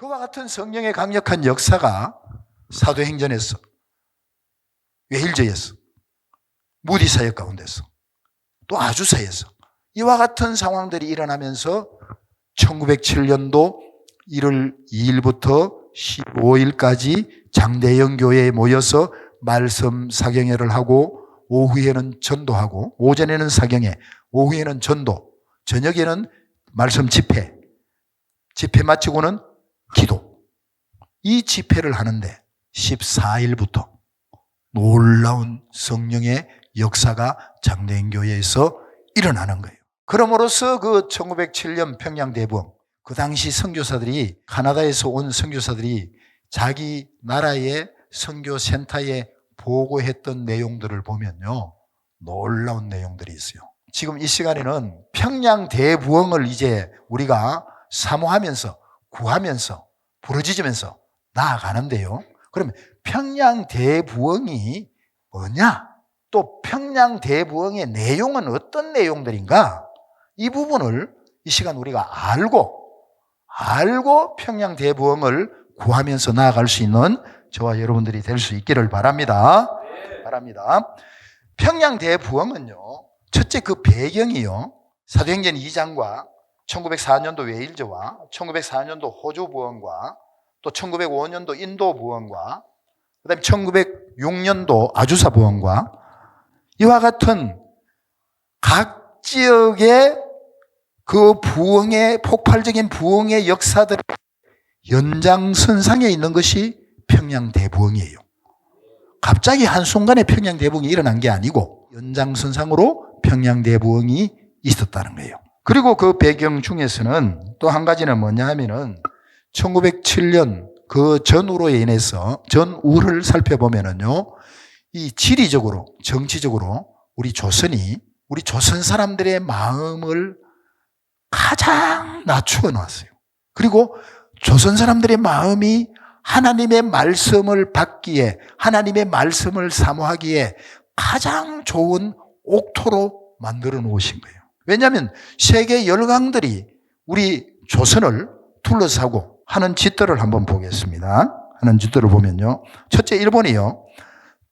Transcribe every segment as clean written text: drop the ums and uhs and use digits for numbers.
그와 같은 성령의 강력한 역사가 사도행전에서, 웨일즈에서, 무디 사역 가운데서, 또 아주사에서 이와 같은 상황들이 일어나면서 1907년도 1월 2일부터 15일까지 장대영 교회에 모여서 말씀 사경회를 하고 오후에는 전도하고, 오전에는 사경회, 오후에는 전도, 저녁에는 말씀 집회 마치고는 기도. 이 집회를 하는데 14일부터 놀라운 성령의 역사가 장대영 교회에서 일어나는 거예요. 그럼으로써 그 1907년 평양대부흥, 그 당시 선교사들이, 카나다에서 온 선교사들이 자기 나라의 선교센터에 보고했던 내용들을 보면요, 놀라운 내용들이 있어요. 지금 이 시간에는 평양대부흥을 이제 우리가 사모하면서, 구하면서, 부르짖으면서 나아가는데요. 그러면 평양대부흥이 뭐냐? 또 평양대부흥의 내용은 어떤 내용들인가? 이 부분을 이 시간 우리가 알고 평양대부흥을 구하면서 나아갈 수 있는 저와 여러분들이 될 수 있기를 바랍니다. 바랍니다. 평양대부흥은요, 첫째 그 배경이요, 사도행전 2장과 1904년도 웨일즈와 1904년도 호주 부흥과 또 1905년도 인도 부흥과 그 다음에 1906년도 아주사 부흥과 이와 같은 각 지역의 그 부흥의, 폭발적인 부흥의 역사들 연장선상에 있는 것이 평양대부흥이에요. 갑자기 한순간에 평양대부흥이 일어난 게 아니고 연장선상으로 평양대부흥이 있었다는 거예요. 그리고 그 배경 중에서는 또 한 가지는 뭐냐 하면은 1907년 그 전우로 인해서, 전우를 살펴보면은요, 이 지리적으로, 정치적으로 우리 조선 사람들의 마음을 가장 낮추어 놨어요. 그리고 조선 사람들의 마음이 하나님의 말씀을 받기에, 하나님의 말씀을 사모하기에 가장 좋은 옥토로 만들어 놓으신 거예요. 왜냐하면 세계 열강들이 우리 조선을 둘러싸고 하는 짓들을 한번 보겠습니다. 하는 짓들을 보면요, 첫째, 일본이요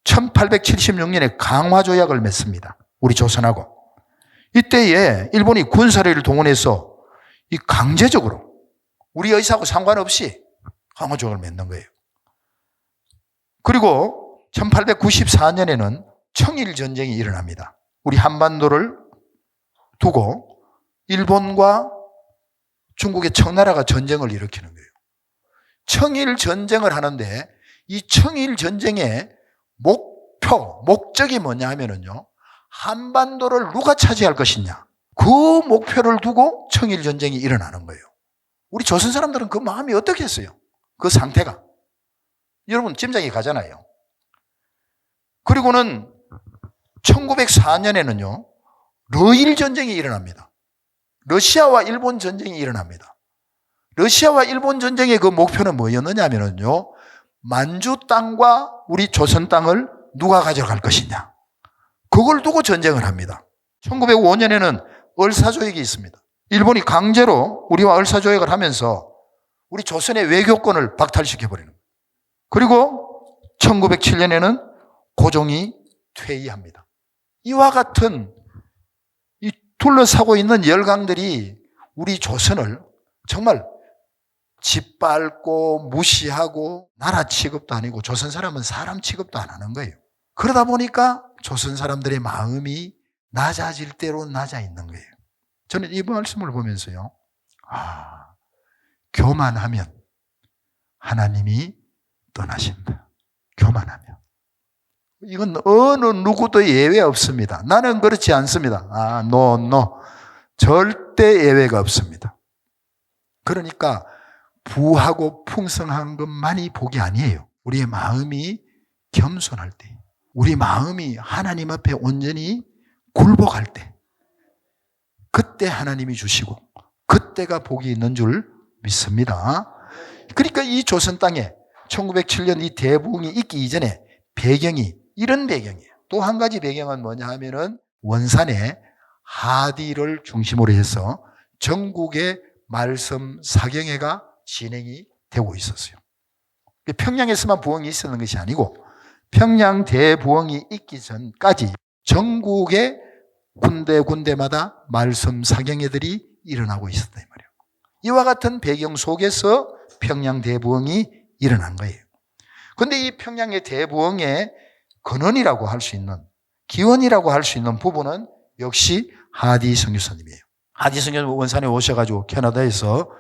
1876년에 강화조약을 맺습니다. 우리 조선하고. 이때에 일본이 군사력을 동원해서 이 강제적으로 우리 의사하고 상관없이 강화조약을 맺는 거예요. 그리고 1894년에는 청일전쟁이 일어납니다. 우리 한반도를 두고 일본과 중국의 청나라가 전쟁을 일으키는 거예요. 청일전쟁을 하는데 이 청일전쟁의 목적이 뭐냐 하면은요, 한반도를 누가 차지할 것이냐, 그 목표를 두고 청일전쟁이 일어나는 거예요. 우리 조선 사람들은 그 마음이 어떻겠어요? 그 상태가. 여러분 짐작이 가잖아요. 그리고는 1904년에는요 러일 전쟁이 일어납니다. 러시아와 일본 전쟁이 일어납니다. 러시아와 일본 전쟁의 그 목표는 뭐였느냐 하면요, 만주 땅과 우리 조선 땅을 누가 가져갈 것이냐, 그걸 두고 전쟁을 합니다. 1905년에는 을사조약이 있습니다. 일본이 강제로 우리와 을사조약을 하면서 우리 조선의 외교권을 박탈시켜버리는 거예요. 그리고 1907년에는 고종이 퇴위합니다. 이와 같은 이 둘러싸고 있는 열강들이 우리 조선을 정말 짓밟고 무시하고, 나라 취급도 아니고 조선 사람은 사람 취급도 안 하는 거예요. 그러다 보니까 조선 사람들의 마음이 낮아질 대로 낮아 있는 거예요. 저는 이 말씀을 보면서요, 교만하면 하나님이 떠나신다. 교만하면. 이건 어느 누구도 예외 없습니다. 나는 그렇지 않습니다. no. 절대 예외가 없습니다. 그러니까 부하고 풍성한 것만이 복이 아니에요. 우리의 마음이 겸손할 때, 우리 마음이 하나님 앞에 온전히 굴복할 때, 그때 하나님이 주시고 그때가 복이 있는 줄 믿습니다. 그러니까 이 조선 땅에 1907년 이 대부흥이 있기 이전에 배경이 이런 배경이에요. 또 한 가지 배경은 뭐냐 하면은 원산에 하디를 중심으로 해서 전국의 말씀 사경회가 진행이 되고 있었어요. 평양에서만 부흥이 있었는 것이 아니고 평양 대부흥이 있기 전까지 전국의 군데군데마다 말씀 사경회들이 일어나고 있었다 이 말이에요. 이와 같은 배경 속에서 평양 대부흥이 일어난 거예요. 그런데 이 평양의 대부흥의 근원이라고 할 수 있는, 기원이라고 할 수 있는 부분은 역시 하디 선교사님이에요. 하디 선교사님 원산에 오셔가지고 캐나다에서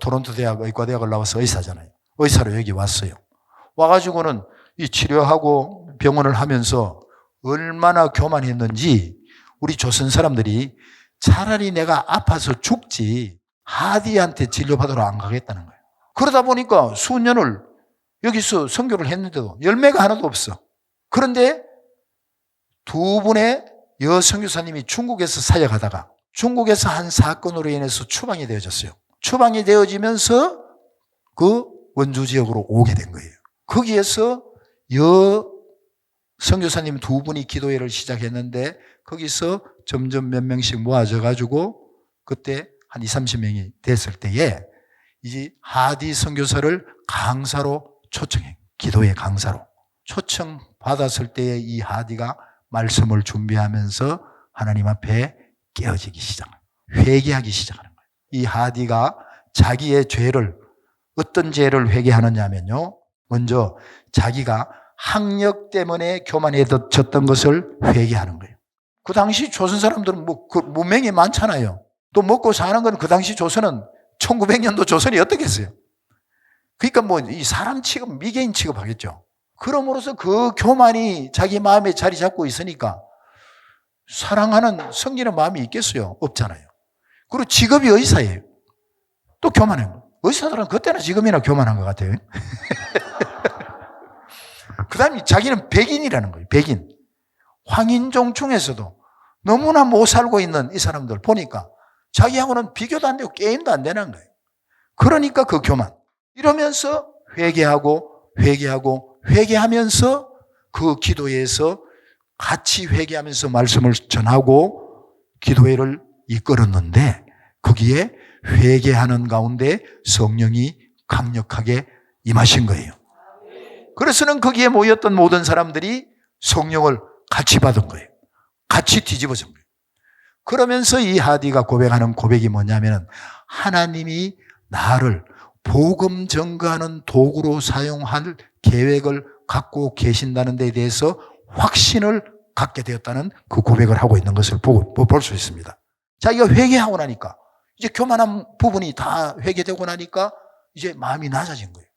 토론토 대학 의과대학을 나와서 의사잖아요. 의사로 여기 왔어요. 와가지고는 이 치료하고 병원을 하면서 얼마나 교만했는지 우리 조선 사람들이 차라리 내가 아파서 죽지 하디한테 진료받으러 안 가겠다는 거예요. 그러다 보니까 수년을 여기서 선교를 했는데도 열매가 하나도 없어. 그런데 두 분의 여선교사님이 중국에서 사역하다가 중국에서 한 사건으로 인해서 추방이 되어졌어요. 추방이 되어지면서 그 원주 지역으로 오게 된 거예요. 거기에서 선교사님 두 분이 기도회를 시작했는데 거기서 점점 몇 명씩 모아져 가지고 그때 한 20-30명이 됐을 때에 이제 하디 선교사를 강사로 초청해. 기도회 강사로. 초청받았을 때에 이 하디가 말씀을 준비하면서 하나님 앞에 깨어지기 시작합니다. 회개하기 시작하는 거예요. 이 하디가 자기의 죄를 어떤 죄를 회개하느냐면요. 먼저 자기가 학력 때문에 교만해졌던 것을 회개하는 거예요. 그 당시 조선 사람들은 문명이 많잖아요. 또 먹고 사는 건 그 당시 조선은 1900년도 조선이 어떻겠어요? 그러니까 이 사람 취급, 미개인 취급하겠죠. 그럼으로써 그 교만이 자기 마음에 자리 잡고 있으니까 사랑하는 섬기는 마음이 있겠어요? 없잖아요. 그리고 직업이 의사예요. 또 교만해요. 의사들은 그때나 지금이나 교만한 것 같아요. 그 다음에 자기는 백인이라는 거예요. 백인. 황인종 중에서도 너무나 못 살고 있는 이 사람들 보니까 자기하고는 비교도 안 되고 게임도 안 되는 거예요. 그러니까 그 교만. 이러면서 회개하면서 그 기도회에서 같이 회개하면서 말씀을 전하고 기도회를 이끌었는데 거기에 회개하는 가운데 성령이 강력하게 임하신 거예요. 그래서는 거기에 모였던 모든 사람들이 성령을 같이 받은 거예요. 같이 뒤집어진 거예요. 그러면서 이 하디가 고백하는 고백이 뭐냐면 하나님이 나를 복음 전가하는 도구로 사용할 계획을 갖고 계신다는 데에 대해서 확신을 갖게 되었다는 그 고백을 하고 있는 것을 볼 수 있습니다. 자기가 회개하고 나니까 이제 교만한 부분이 다 회개되고 나니까 이제 마음이 낮아진 거예요.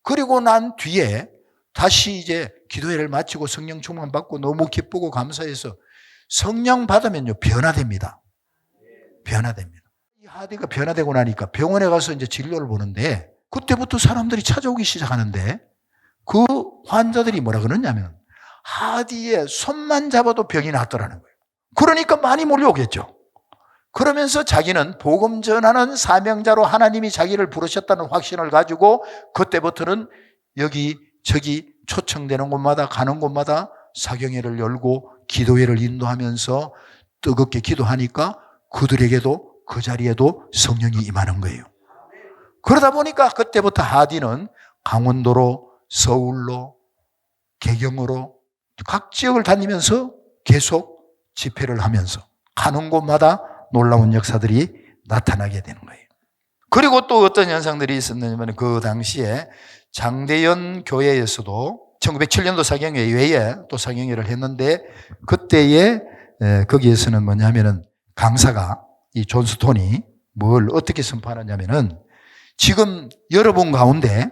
그리고 난 뒤에 다시 이제 기도회를 마치고 성령 충만 받고 너무 기쁘고 감사해서 성령 받으면요 변화됩니다. 변화됩니다. 이 하디가 변화되고 나니까 병원에 가서 이제 진료를 보는데 그때부터 사람들이 찾아오기 시작하는데 그 환자들이 뭐라 그러냐면 하디의 손만 잡아도 병이 낫더라는 거예요. 그러니까 많이 몰려오겠죠. 그러면서 자기는 복음 전하는 사명자로 하나님이 자기를 부르셨다는 확신을 가지고 그때부터는 여기 저기 초청되는 곳마다 가는 곳마다 사경회를 열고 기도회를 인도하면서 뜨겁게 기도하니까 그들에게도 그 자리에도 성령이 임하는 거예요. 그러다 보니까 그때부터 하디는 강원도로 서울로 개경으로 각 지역을 다니면서 계속 집회를 하면서 가는 곳마다 놀라운 역사들이 나타나게 되는 거예요. 그리고 또 어떤 현상들이 있었냐면 그 당시에 장대연 교회에서도 1907년도 사경회 외에 또 사경회를 했는데 그때에 거기에서는 뭐냐면은 강사가 이 존 스톤이 뭘 어떻게 선포하느냐면은 지금 여러분 가운데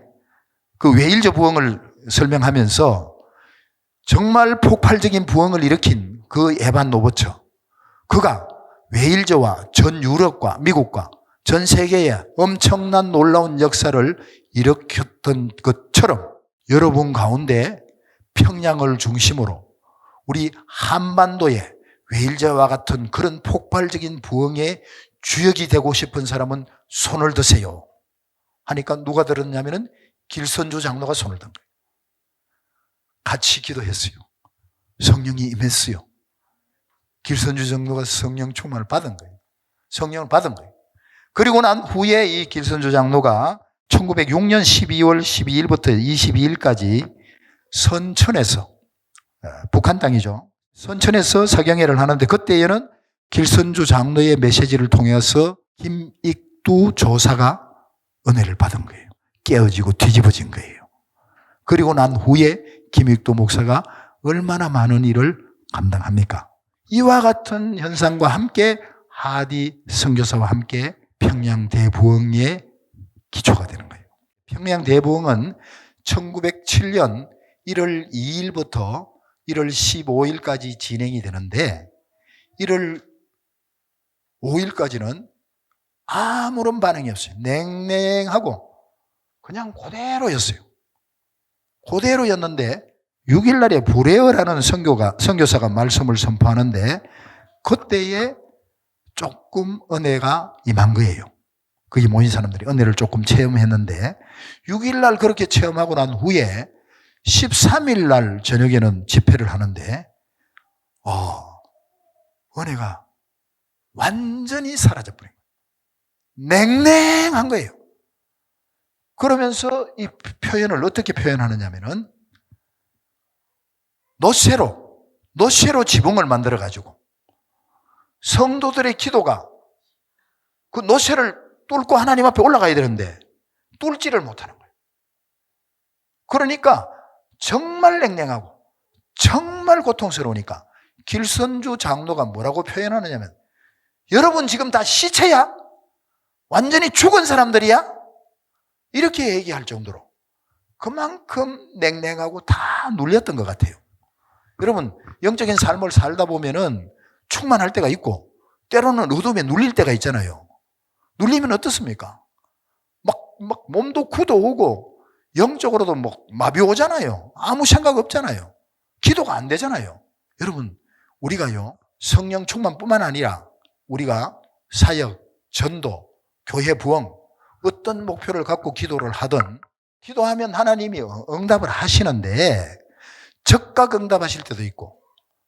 그 외일저 부흥을 설명하면서 정말 폭발적인 부흥을 일으킨 그 에반 노버처 그가 외일저와 전 유럽과 미국과 전 세계에 엄청난 놀라운 역사를 일으켰던 것처럼 여러분 가운데 평양을 중심으로 우리 한반도에 외일저와 같은 그런 폭발적인 부흥의 주역이 되고 싶은 사람은 손을 드세요 하니까 누가 들었냐면은 길선주 장로가 손을 든 거예요. 같이 기도했어요. 성령이 임했어요. 길선주 장로가 성령 충만을 받은 거예요. 성령을 받은 거예요. 그리고 난 후에 이 길선주 장로가 1906년 12월 12일부터 22일까지 선천에서, 북한 땅이죠. 선천에서 사경회를 하는데 그때에는 길선주 장로의 메시지를 통해서 김익두 조사가 은혜를 받은 거예요. 깨어지고 뒤집어진 거예요. 그리고 난 후에 김익두 목사가 얼마나 많은 일을 감당합니까? 이와 같은 현상과 함께 하디 선교사와 함께 평양대부흥의 기초가 되는 거예요. 평양대부흥은 1907년 1월 2일부터 1월 15일까지 진행이 되는데 1월 5일까지는 아무런 반응이 없어요. 냉랭하고 그냥 그대로였어요. 그대로였는데 6일 날에 브레어라는 선교사가 말씀을 선포하는데 그때에 조금 은혜가 임한 거예요. 거기 모인 사람들이 은혜를 조금 체험했는데 6일 날 그렇게 체험하고 난 후에 13일 날 저녁에는 집회를 하는데 은혜가 완전히 사라져버린 거예요. 냉랭한 거예요. 그러면서 이 표현을 어떻게 표현하느냐면은 노쇠로 지붕을 만들어가지고 성도들의 기도가 그 노쇠를 뚫고 하나님 앞에 올라가야 되는데 뚫지를 못하는 거예요. 그러니까 정말 냉랭하고 정말 고통스러우니까 길선주 장로가 뭐라고 표현하느냐면 여러분 지금 다 시체야? 완전히 죽은 사람들이야? 이렇게 얘기할 정도로 그만큼 냉랭하고 다 눌렸던 것 같아요. 여러분 영적인 삶을 살다 보면은 충만할 때가 있고 때로는 어둠에 눌릴 때가 있잖아요. 눌리면 어떻습니까? 막 몸도 굳어 오고 영적으로도 마비 오잖아요. 아무 생각 없잖아요. 기도가 안 되잖아요. 여러분 우리가요 성령 충만뿐만 아니라 우리가 사역, 전도, 교회 부흥 어떤 목표를 갖고 기도를 하든 기도하면 하나님이 응답을 하시는데 즉각 응답하실 때도 있고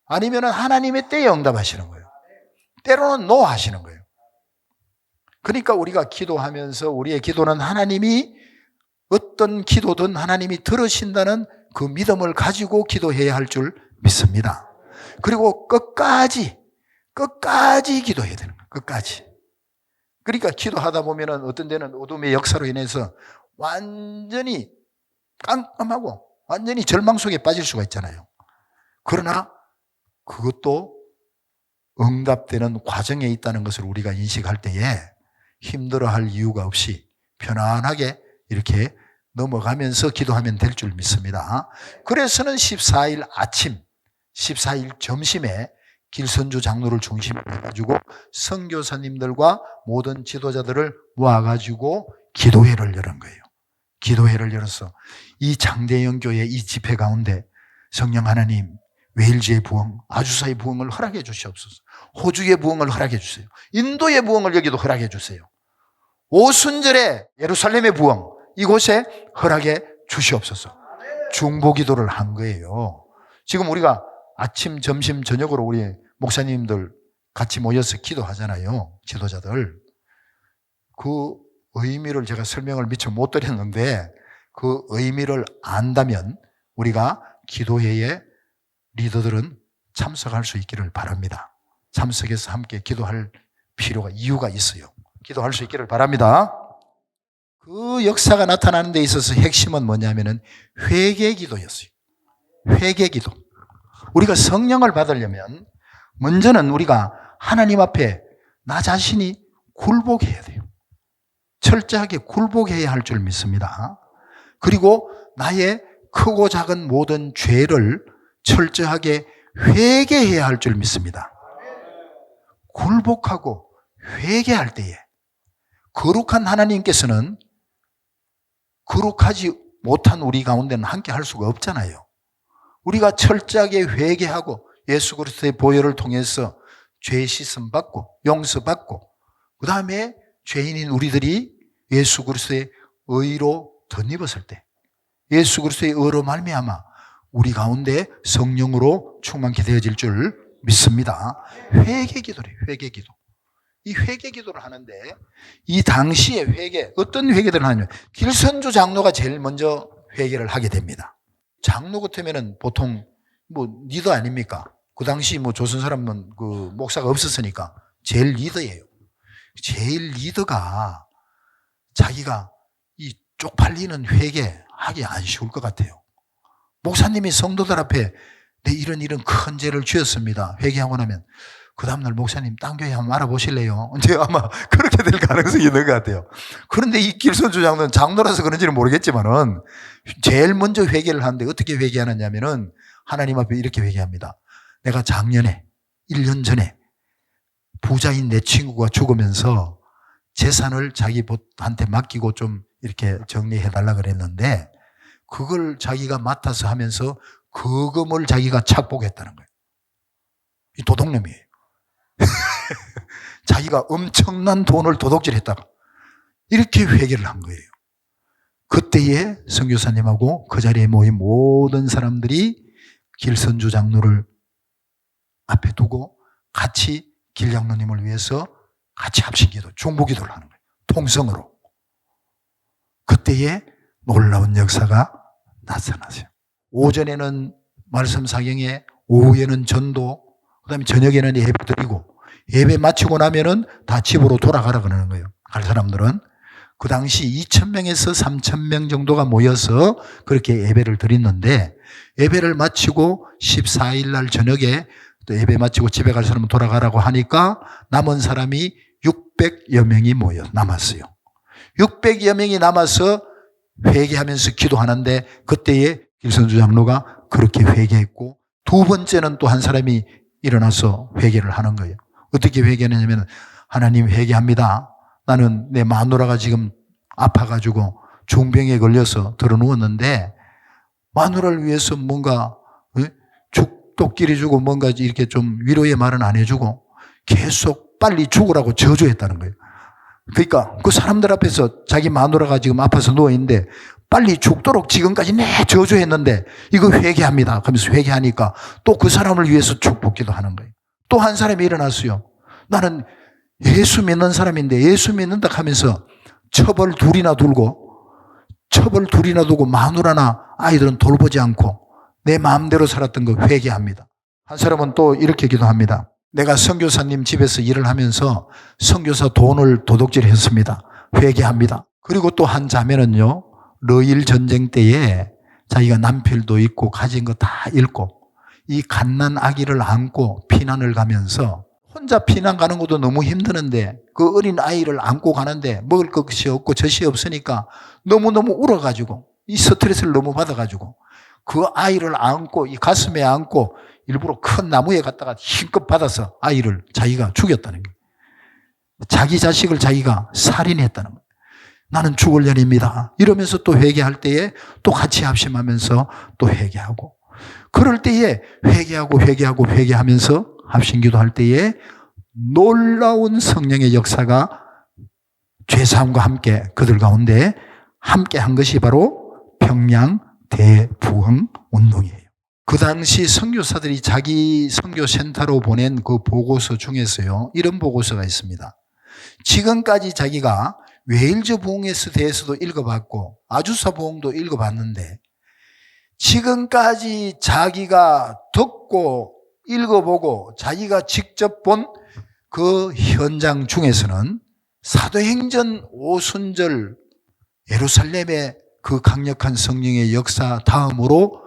아니면 하나님의 때에 응답하시는 거예요. 때로는 노 하시는 거예요. 그러니까 우리가 기도하면서 우리의 기도는 하나님이 어떤 기도든 하나님이 들으신다는 그 믿음을 가지고 기도해야 할 줄 믿습니다. 그리고 끝까지 기도해야 되는 거예요. 끝까지. 그러니까 기도하다 보면은 어떤 데는 어둠의 역사로 인해서 완전히 깜깜하고 완전히 절망 속에 빠질 수가 있잖아요. 그러나 그것도 응답되는 과정에 있다는 것을 우리가 인식할 때에 힘들어할 이유가 없이 편안하게 이렇게 넘어가면서 기도하면 될 줄 믿습니다. 그래서는 14일 아침, 14일 점심에 길선주 장로를 중심으로 해가지고 선교사님들과 모든 지도자들을 모아가지고 기도회를 열은 거예요. 기도회를 열어서 이 장대영 교회 이 집회 가운데 성령 하나님 웨일즈의 부흥, 아주사의 부흥을 허락해 주시옵소서. 호주의 부흥을 허락해 주세요. 인도의 부흥을 여기도 허락해 주세요. 오순절에 예루살렘의 부흥 이곳에 허락해 주시옵소서. 중보기도를 한 거예요. 지금 우리가 아침, 점심, 저녁으로 우리 목사님들 같이 모여서 기도하잖아요. 지도자들. 그 의미를 제가 설명을 미처 못 드렸는데 그 의미를 안다면 우리가 기도회에 리더들은 참석할 수 있기를 바랍니다. 참석해서 함께 기도할 필요가 이유가 있어요. 기도할 수 있기를 바랍니다. 그 역사가 나타나는 데 있어서 핵심은 뭐냐면은 회개기도였어요. 회개기도. 우리가 성령을 받으려면 먼저는 우리가 하나님 앞에 나 자신이 굴복해야 돼요. 철저하게 굴복해야 할 줄 믿습니다. 그리고 나의 크고 작은 모든 죄를 철저하게 회개해야 할 줄 믿습니다. 굴복하고 회개할 때에 거룩한 하나님께서는 거룩하지 못한 우리 가운데는 함께 할 수가 없잖아요. 우리가 철저하게 회개하고 예수 그리스도의 보혈을 통해서 죄 씻음 받고 용서받고 그 다음에 죄인인 우리들이 예수 그리스도의 의로 덧입었을 때 예수 그리스도의 의로 말미암아 우리 가운데 성령으로 충만케 되어질 줄 믿습니다. 회개기도래요. 회개기도. 이 회개 기도를 하는데 이 당시에 회개, 어떤 회개들을 하냐면 길선주 장로가 제일 먼저 회개를 하게 됩니다. 장로 같으면은 보통 리더 아닙니까? 그 당시 조선 사람은 그 목사가 없었으니까 제일 리더예요. 제일 리더가 자기가 이 쪽팔리는 회개하기 안 쉬울 것 같아요. 목사님이 성도들 앞에 내 이런 큰 죄를 지었습니다. 회개하고 나면 그 다음날 목사님 딴 교회 한번 알아보실래요? 이제 아마 그렇게 될 가능성이 있는 것 같아요. 그런데 이 길선주 장로는 장로라서 그런지는 모르겠지만은 제일 먼저 회개를 하는데 어떻게 회개하느냐면은 하나님 앞에 이렇게 회개합니다. 내가 작년에 1년 전에 부자인 내 친구가 죽으면서 재산을 자기한테 맡기고 좀 이렇게 정리해 달라 그랬는데 그걸 자기가 맡아서 하면서 거금을 자기가 착복했다는 거예요. 이 도둑놈이에요. 자기가 엄청난 돈을 도둑질했다가 이렇게 회개를 한 거예요. 그때에 선교사님하고 그 자리에 모인 모든 사람들이 길선주 장로를 앞에 두고 같이 길 장로님을 위해서 같이 합심기도, 중보기도를 하는 거예요. 통성으로. 그때에 놀라운 역사가 나타나세요. 오전에는 말씀 사경에, 오후에는 전도, 그 다음에 저녁에는 예배 드리고, 예배 마치고 나면은 다 집으로 돌아가라 그러는 거예요. 갈 사람들은. 그 당시 2,000명에서 3,000명 정도가 모여서 그렇게 예배를 드렸는데, 예배를 마치고 14일 날 저녁에 또 예배 마치고 집에 갈 사람은 돌아가라고 하니까 남은 사람이 600여 명이 남았어요. 600여 명이 남아서 회개하면서 기도하는데 그때에 길선주 장로가 그렇게 회개했고 두 번째는 또 한 사람이 일어나서 회개를 하는 거예요. 어떻게 회개하냐면 하나님 회개합니다. 나는 내 마누라가 지금 아파가지고 중병에 걸려서 들어누웠는데 마누라를 위해서 뭔가 죽도끼리 주고 뭔가 이렇게 좀 위로의 말은 안 해주고 계속 빨리 죽으라고 저주했다는 거예요. 그러니까 그 사람들 앞에서 자기 마누라가 지금 아파서 누워있는데 빨리 죽도록 지금까지 저주했는데 이거 회개합니다. 그러면서 회개하니까 또 그 사람을 위해서 축복기도 하는 거예요. 또 한 사람이 일어났어요. 나는 예수 믿는 사람인데 예수 믿는다 하면서 첩을 둘이나 두고 마누라나 아이들은 돌보지 않고 내 마음대로 살았던 거 회개합니다. 한 사람은 또 이렇게 기도합니다. 내가 선교사님 집에서 일을 하면서 선교사 돈을 도둑질했습니다. 회개합니다. 그리고 또 한 자매는요. 러일 전쟁 때에 자기가 남편도 있고 가진 거 다 잃고 이 갓난 아기를 안고 피난을 가면서 혼자 피난 가는 것도 너무 힘드는데 그 어린 아이를 안고 가는데 먹을 것이 없고 젖이 없으니까 너무너무 울어가지고 이 스트레스를 너무 받아가지고 그 아이를 안고 이 가슴에 안고 일부러 큰 나무에 갔다가 힘껏 받아서 아이를 자기가 죽였다는 거예요. 자기 자식을 자기가 살인했다는 거예요. 나는 죽을 년입니다. 이러면서 또 회개할 때에 또 같이 합심하면서 또 회개하고 그럴 때에 회개하면서 합심기도 할 때에 놀라운 성령의 역사가 죄사함과 함께 그들 가운데 함께 한 것이 바로 평양 대부흥 운동이에요. 그 당시 선교사들이 자기 선교센터로 보낸 그 보고서 중에서요. 이런 보고서가 있습니다. 지금까지 자기가 웨일즈 부흥에 대해서도 읽어봤고 아주사 부흥도 읽어봤는데 지금까지 자기가 듣고 읽어보고 자기가 직접 본 그 현장 중에서는 사도행전 오순절 예루살렘의 그 강력한 성령의 역사 다음으로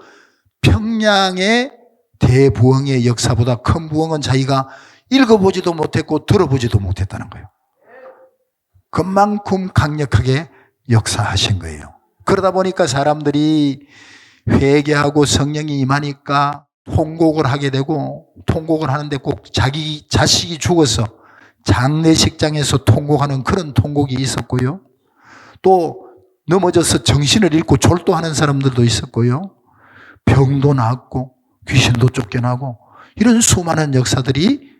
평양의 대부흥의 역사보다 큰 부흥은 자기가 읽어보지도 못했고 들어보지도 못했다는 거예요. 그만큼 강력하게 역사하신 거예요. 그러다 보니까 사람들이 회개하고 성령이 임하니까 통곡을 하게 되고 통곡을 하는데 꼭 자기 자식이 죽어서 장례식장에서 통곡하는 그런 통곡이 있었고요. 또 넘어져서 정신을 잃고 졸도하는 사람들도 있었고요. 병도 낫고 귀신도 쫓겨나고 이런 수많은 역사들이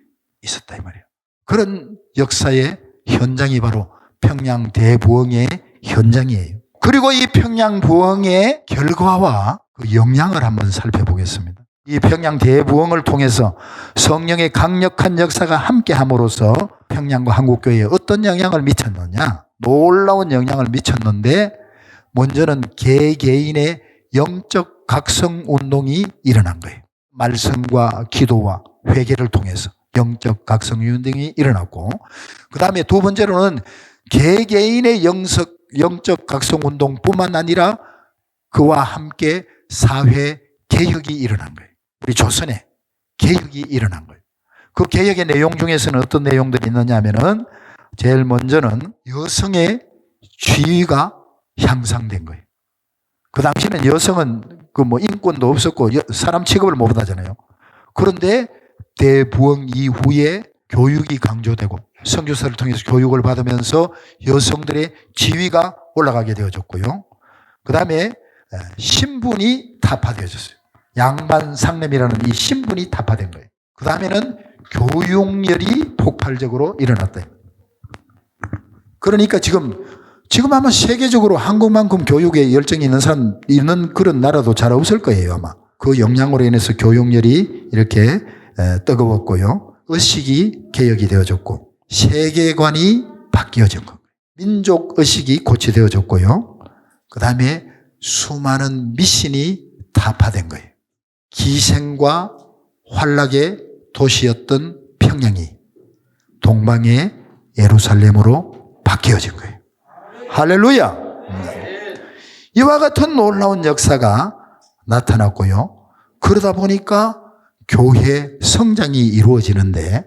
있었다 이 말이에요. 그런 역사의 현장이 바로 평양 대부흥의 현장이에요. 그리고 이 평양 부흥의 결과와 그 영향을 한번 살펴보겠습니다. 이 평양 대부흥을 통해서 성령의 강력한 역사가 함께함으로써 평양과 한국교회에 어떤 영향을 미쳤느냐? 놀라운 영향을 미쳤는데 먼저는 개개인의 영적 각성 운동이 일어난 거예요. 말씀과 기도와 회개를 통해서 영적 각성 운동이 일어났고, 그 다음에 두 번째로는 개개인의 영적 각성 운동뿐만 아니라 그와 함께 사회 개혁이 일어난 거예요. 우리 조선에 개혁이 일어난 거예요. 그 개혁의 내용 중에서는 어떤 내용들이 있느냐 하면은 제일 먼저는 여성의 지위가 향상된 거예요. 그 당시에는 여성은 그 뭐 인권도 없었고 사람 취급을 못 하잖아요. 그런데 대부흥 이후에 교육이 강조되고 선교사를 통해서 교육을 받으면서 여성들의 지위가 올라가게 되어졌고요. 그 다음에 신분이 타파되어졌어요. 양반 상lem이라는 이 신분이 타파된 거예요. 그 다음에는 교육열이 폭발적으로 일어났다. 그러니까 지금 아마 세계적으로 한국만큼 교육에 열정이 있는 사람, 있는 그런 나라도 잘 없을 거예요, 아마. 그 영향으로 인해서 교육열이 이렇게 뜨거웠고요. 의식이 개혁이 되어졌고, 세계관이 바뀌어진 거예요. 민족 의식이 고치되어졌고요. 그 다음에 수많은 미신이 타파된 거예요. 기생과 환락의 도시였던 평양이 동방의 예루살렘으로 바뀌어진 거예요. 할렐루야! 이와 같은 놀라운 역사가 나타났고요. 그러다 보니까 교회 성장이 이루어지는데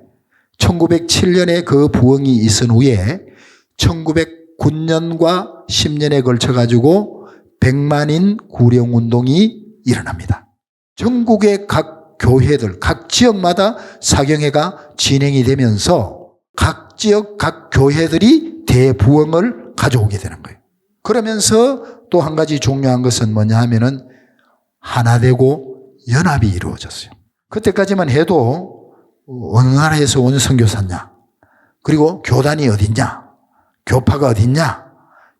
1907년에 그 부흥이 있은 후에 1909년과 10년에 걸쳐 가지고 100만인 구령운동이 일어납니다. 전국의 각 교회들, 각 지역마다 사경회가 진행이 되면서 각 지역, 각 교회들이 대부흥을 가져오게 되는 거예요. 그러면서 또 한 가지 중요한 것은 뭐냐 하면은 하나 되고 연합이 이루어졌어요. 그때까지만 해도 어느 나라에서 온 선교사냐, 그리고 교단이 어딨냐, 교파가 어딨냐,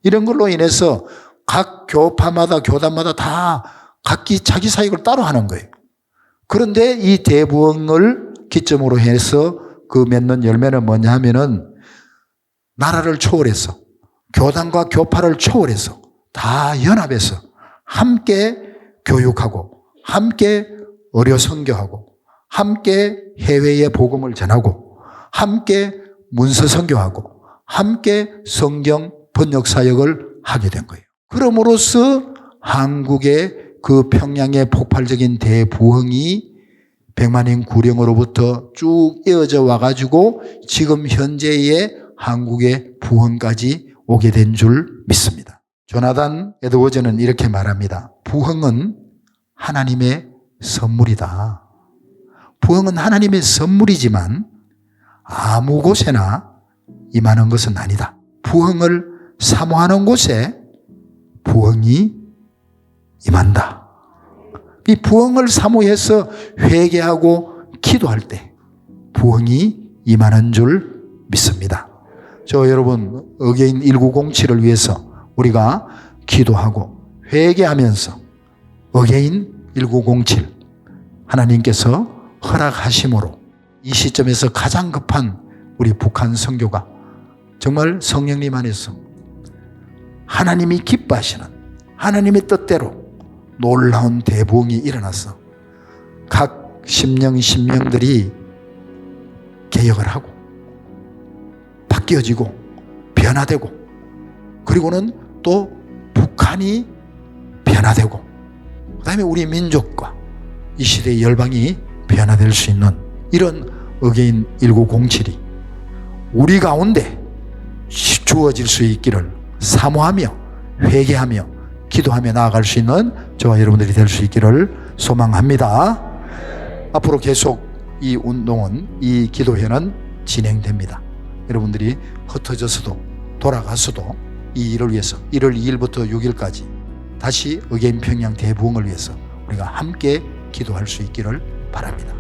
이런 걸로 인해서 각 교파마다 교단마다 다 각기 자기 사역을 따로 하는 거예요. 그런데 이 대부흥을 기점으로 해서 그 맺는 열매는 뭐냐 하면은 나라를 초월해서 교단과 교파를 초월해서 다 연합해서 함께 교육하고 함께 의료 선교하고 함께 해외에 복음을 전하고 함께 문서 선교하고 함께 성경 번역 사역을 하게 된 거예요. 그럼으로써 한국의 그 평양의 폭발적인 대부흥이 100만인 구령으로부터 쭉 이어져 와가지고 지금 현재의 한국의 부흥까지 오게 된 줄 믿습니다. 조나단 에드워즈는 이렇게 말합니다. 부흥은 하나님의 선물이다. 부흥은 하나님의 선물이지만 아무 곳에나 임하는 것은 아니다. 부흥을 사모하는 곳에 부흥이 임한다. 이 부흥을 사모해서 회개하고 기도할 때 부흥이 임하는 줄 믿습니다. 저 여러분 어게인 1907을 위해서 우리가 기도하고 회개하면서 어게인 1907 하나님께서 허락하심으로 이 시점에서 가장 급한 우리 북한 선교가 정말 성령님 안에서 하나님이 기뻐하시는 하나님의 뜻대로 놀라운 대부흥이 일어났어. 각 심령들이 개혁을 하고 바뀌어지고 변화되고 그리고는 또 북한이 변화되고 그 다음에 우리 민족과 이 시대의 열방이 변화될 수 있는 이런 어게인 1907이 우리 가운데 주어질 수 있기를 사모하며 회개하며 기도하며 나아갈 수 있는 저와 여러분들이 될 수 있기를 소망합니다. 앞으로 계속 이 운동은, 이 기도회는 진행됩니다. 여러분들이 흩어져서도 돌아가서도 이 일을 위해서 1월 2일부터 6일까지 다시 어게인 평양 대부흥을 위해서 우리가 함께 기도할 수 있기를 바랍니다.